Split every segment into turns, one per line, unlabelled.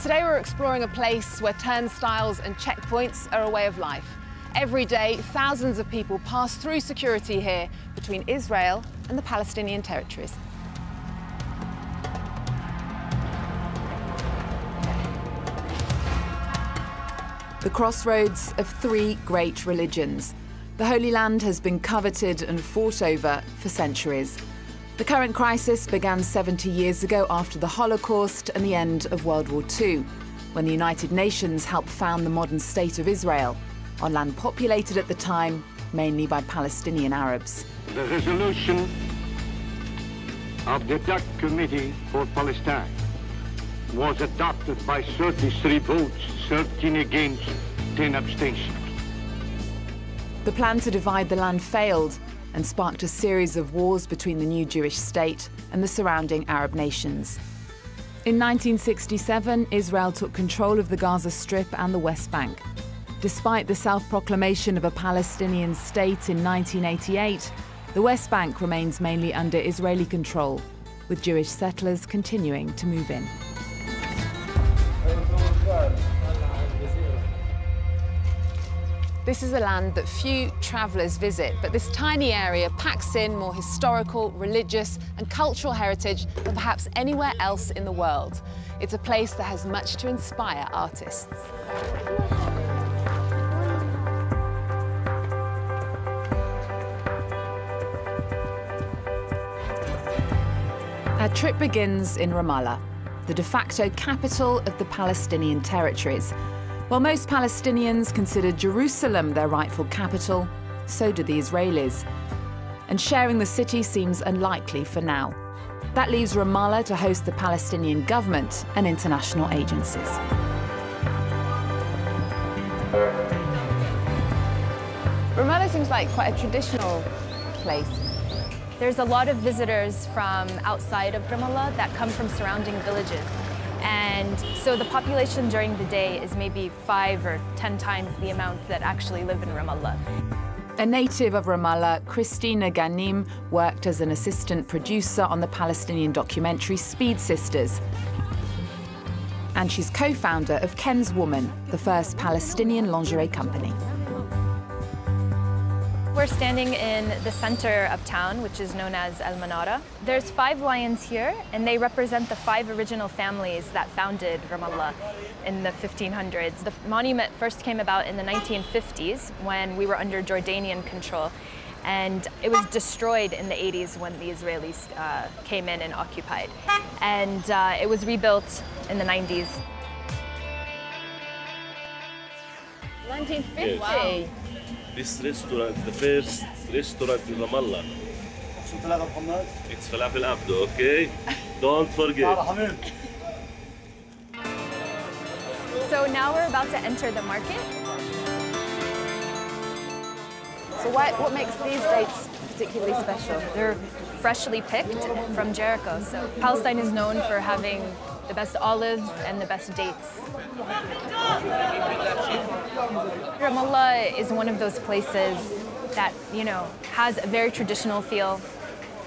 Today we're exploring a place where turnstiles and checkpoints are a way of life. Every day, thousands of people pass through security here between Israel and the Palestinian Territories. The crossroads of three great religions. The Holy Land has been coveted and fought over for centuries. The current crisis began 70 years ago after the Holocaust and the end of World War II, when the United Nations helped found the modern state of Israel, on land populated at the time mainly by Palestinian Arabs.
The resolution of the DAC Committee for Palestine was adopted by 33 votes, 13 against, 10 abstentions.
The plan to divide the land failed and sparked a series of wars between the new Jewish state and the surrounding Arab nations. In 1967, Israel took control of the Gaza Strip and the West Bank. Despite the self-proclamation of a Palestinian state in 1988, the West Bank remains mainly under Israeli control, with Jewish settlers continuing to move in. This is a land that few travellers visit, but this tiny area packs in more historical, religious and cultural heritage than perhaps anywhere else in the world. It's a place that has much to inspire artists. Our trip begins in Ramallah, the de facto capital of the Palestinian Territories. While most Palestinians consider Jerusalem their rightful capital, so do the Israelis. And sharing the city seems unlikely for now. That leaves Ramallah to host the Palestinian government and international agencies. Ramallah seems like quite a traditional place.
There's a lot of visitors from outside of Ramallah that come from surrounding villages. And so the population during the day is maybe 5 or 10 times the amount that actually live in Ramallah.
A native of Ramallah, Christina Ghanim worked as an assistant producer on the Palestinian documentary Speed Sisters. And she's co-founder of Ken's Woman, the first Palestinian lingerie company.
We're standing in the center of town, which is known as El Manara. There's 5 lions here, and they represent the 5 original families that founded Ramallah in the 1500s. The monument first came about in the 1950s when we were under Jordanian control, and it was destroyed in the 80s when the Israelis came in and occupied. And it was rebuilt in the 90s.
1950?
Yes.
Wow.
This restaurant, the first restaurant in Ramallah. It's falafel abdo, okay? Don't forget.
So now we're about to enter the market.
So what makes these dates particularly special?
They're freshly picked from Jericho. So Palestine is known for having the best olives and the best dates. Ramallah is one of those places that, has a very traditional feel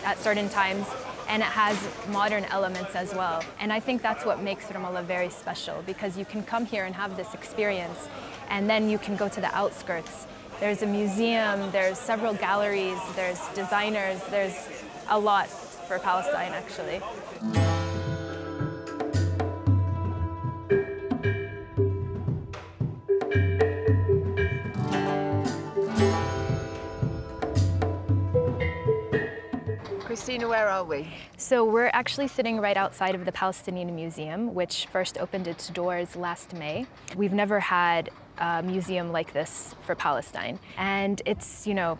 at certain times, and it has modern elements as well. And I think that's what makes Ramallah very special, because you can come here and have this experience, and then you can go to the outskirts. There's a museum, there's several galleries, there's designers, there's a lot for Palestine, actually.
Christina, where are we?
So we're actually sitting right outside of the Palestinian Museum, which first opened its doors last May. We've never had a museum like this for Palestine. And it's, to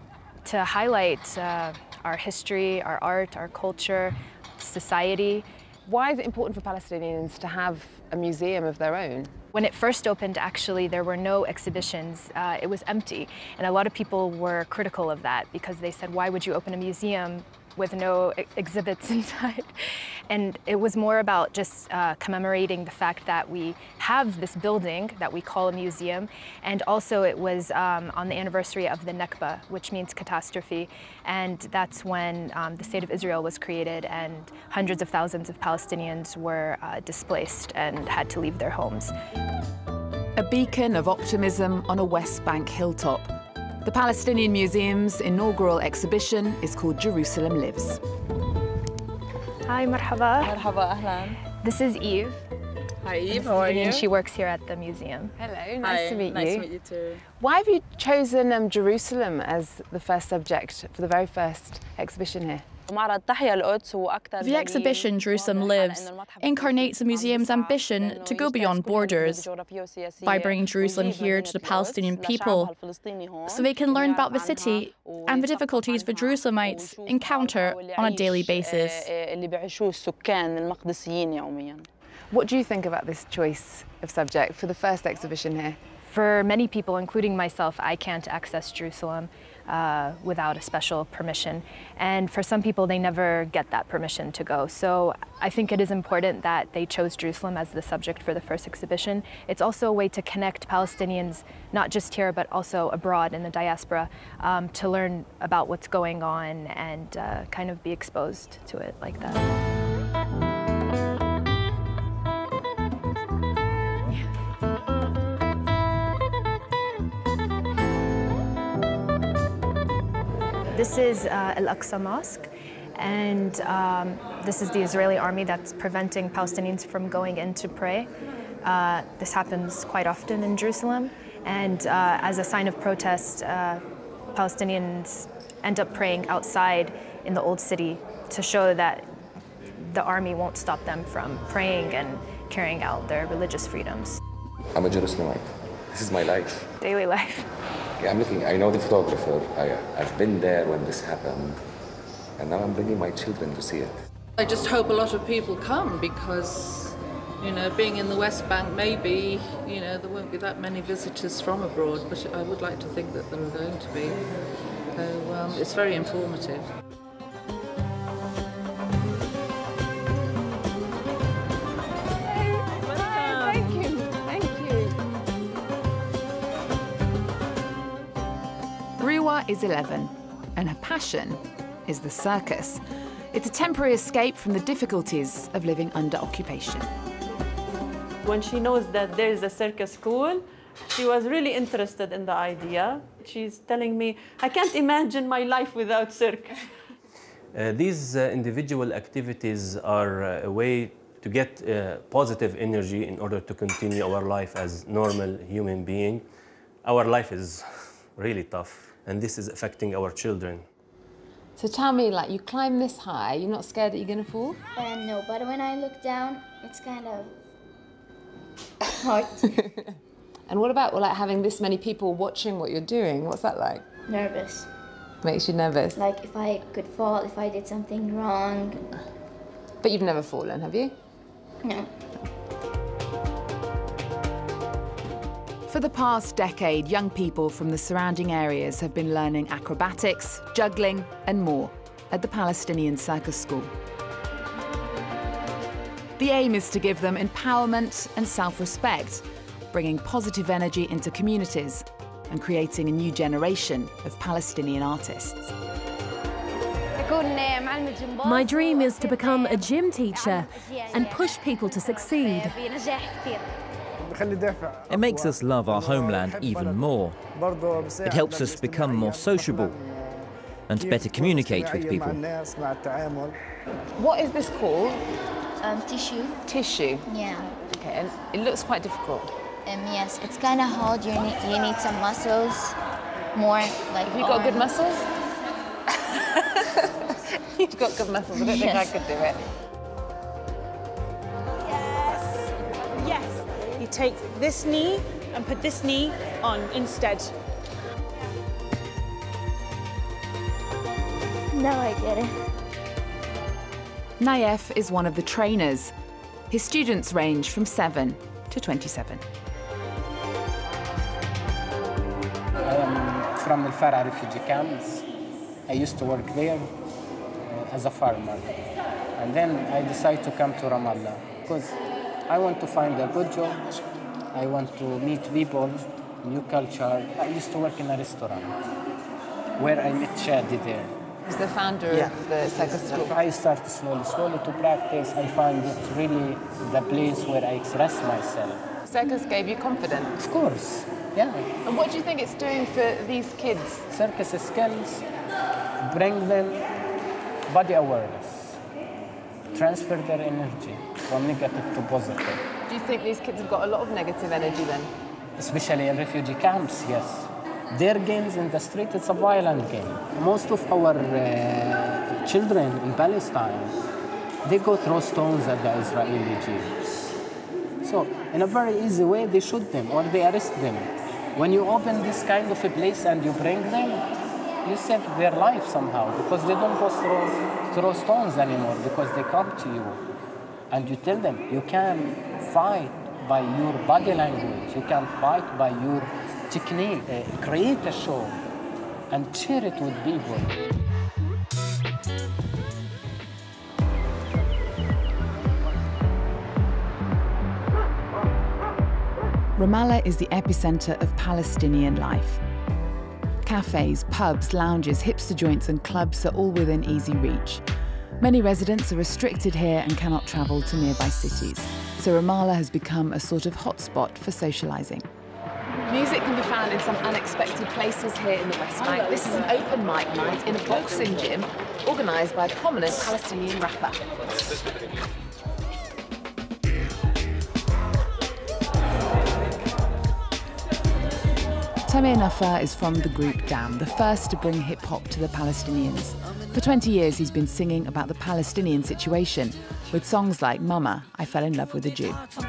highlight our history, our art, our culture, society.
Why is it important for Palestinians to have a museum of their own?
When it first opened, actually, there were no exhibitions. It was empty. And a lot of people were critical of that because they said, why would you open a museum with no exhibits inside. And it was more about just commemorating the fact that we have this building that we call a museum. And also it was on the anniversary of the Nakba, which means catastrophe. And that's when the State of Israel was created and hundreds of thousands of Palestinians were displaced and had to leave their homes.
A beacon of optimism on a West Bank hilltop. The Palestinian Museum's inaugural exhibition is called Jerusalem Lives.
Hi, marhaba.
Marhaba, ahlan.
This is Eve.
Hi, Eve. How are you?
And she works here at the museum.
Hello, nice to meet you.
Nice to meet you too.
Why have you chosen Jerusalem as the first subject for the very first exhibition here?
The exhibition Jerusalem Lives incarnates the museum's ambition to go beyond borders by bringing Jerusalem here to the Palestinian people so they can learn about the city and the difficulties the Jerusalemites encounter on a daily basis.
What do you think about this choice of subject for the first exhibition here?
For many people, including myself, I can't access Jerusalem without a special permission. And for some people, they never get that permission to go. So I think it is important that they chose Jerusalem as the subject for the first exhibition. It's also a way to connect Palestinians, not just here, but also abroad in the diaspora, to learn about what's going on and kind of be exposed to it like that. This is Al-Aqsa Mosque, and this is the Israeli army that's preventing Palestinians from going in to pray. This happens quite often in Jerusalem, and as a sign of protest, Palestinians end up praying outside in the old city to show that the army won't stop them from praying and carrying out their religious freedoms.
I'm a Jerusalemite. This is my life.
Daily life.
I know the photographer. I've been there when this happened, and now I'm bringing my children to see it.
I just hope a lot of people come because, you know, being in the West Bank, maybe, you know, there won't be that many visitors from abroad, but I would like to think that there are going to be. So it's very informative.
Is 11, and her passion is the circus. It's a temporary escape from the difficulties of living under occupation.
When she knows that there is a circus school, she was really interested in the idea. She's telling me, I can't imagine my life without circus.
These individual activities are a way to get positive energy in order to continue our life as normal human being. Our life is really tough, and this is affecting our children.
So tell me, like, you climb this high, you're not scared that you're going to fall?
No, but when I look down, it's kind of hard.
And what about, like, having this many people watching what you're doing? What's that like?
Nervous.
Makes you nervous?
Like, if I could fall, if I did something wrong.
But you've never fallen, have you?
No.
For the past decade, young people from the surrounding areas have been learning acrobatics, juggling, and more at the Palestinian Circus School. The aim is to give them empowerment and self-respect, bringing positive energy into communities and creating a new generation of Palestinian artists.
My dream is to become a gym teacher and push people to succeed.
It makes us love our homeland even more. It helps us become more sociable and to better communicate with people.
What is this called?
Tissue.
Tissue?
Yeah.
Okay, and it looks quite difficult.
Yes, it's kind of hard. You need some muscles, more like.
Have you got good muscles? You've got good muscles. I don't think I could do it.
You take this knee and put this knee on instead.
Now I get it.
Naif is one of the trainers. His students range from 7 to 27.
I am from the Farah refugee camps. I used to work there. as a farmer. And then I decided to come to Ramallah because I want to find a good job. I want to meet people, new culture. I used to work in a restaurant where I met Shadi there.
He's the founder of the Circus School.
I started slowly to practice. I find it really the place where I express myself.
Circus gave you confidence?
Of course, yeah.
And what do you think it's doing for these kids?
Circus skills bring them body awareness, transfer their energy from negative to positive.
Do you think these kids have got a lot of negative energy then?
Especially in refugee camps, yes. Their games in the street, it's a violent game. Most of our children in Palestine, they go throw stones at the Israeli Jews. So, in a very easy way, they shoot them or they arrest them. When you open this kind of a place and you bring them, you save their life somehow because they don't go throw stones anymore because they come to you. And you tell them, you can fight by your body language, you can fight by your technique, create a show and share it with people.
Ramallah is the epicenter of Palestinian life. Cafes, pubs, lounges, hipster joints and clubs are all within easy reach. Many residents are restricted here and cannot travel to nearby cities. So Ramallah has become a sort of hotspot for socialising. Music can be found in some unexpected places here in the West Bank. This is an open mic night in a boxing gym organised by a prominent Palestinian rapper. Tamir Nafar is from the group Dam, the first to bring hip-hop to the Palestinians. For 20 years he's been singing about the Palestinian situation, with songs like Mama, I Fell in Love with a Jew.
I fell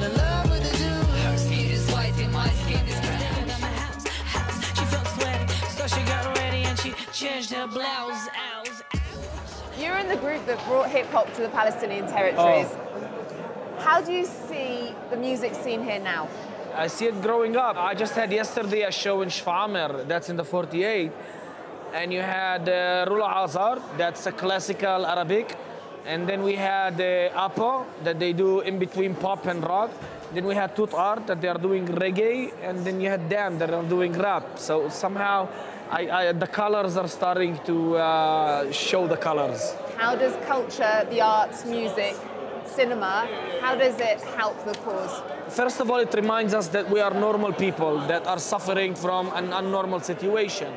in love with a Jew. Her skin is white and my skin is brown. She felt sweaty, so she got ready and she changed her blouse.
You're in the group that brought hip-hop to the Palestinian Territories. How do you see the music scene here now?
I see it growing up. I just had yesterday a show in Shfa'amer, that's in the 48. And you had Rula Azar, that's a classical Arabic. And then we had Apo, that they do in between pop and rock. Then we had Tut Art, that they are doing reggae. And then you had Dam, that are doing rap. So somehow the colors are starting to show the colors.
How does culture, the arts, music, cinema, how does it help the cause?
First of all, it reminds us that we are normal people that are suffering from an abnormal situation.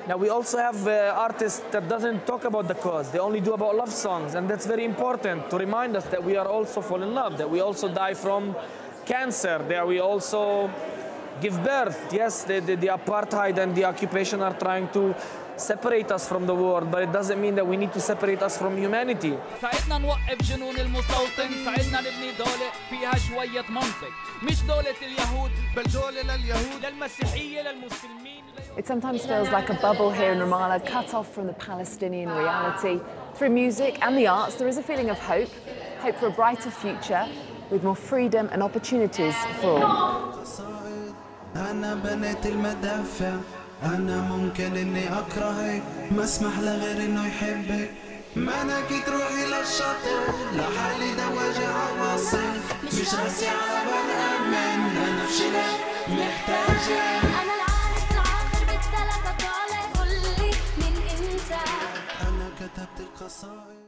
Now, we also have artists that doesn't talk about the cause. They only do about love songs, and that's very important to remind us that we are also fall in love, that we also die from cancer, that we also give birth. Yes, the apartheid and the occupation are trying to separate us from the world, but it doesn't mean that we need to separate us from humanity.
ساعدنا نوقف جنون المستوطن، ساعدنا نبني دولة فيها شوية منطق، مش دولة اليهود بل دولة لليهود للمسيحية للمسلمين.
It sometimes feels like a bubble here in Ramallah, cut off from the Palestinian reality. Through music and the arts, there is a feeling of hope for a brighter future with more freedom and opportunities for all.
أنا ممكن إني أكرهك ما اسمح لغير إنه يحبك ما أنا جيت روحي للشاطئ لحالي ده وجع عواصف مش راسي على بال أمن أنا في شلال محتاجة أنا العارف العاطر بالثلاثة طالع قولي من إمتى أنا كتبت القصائد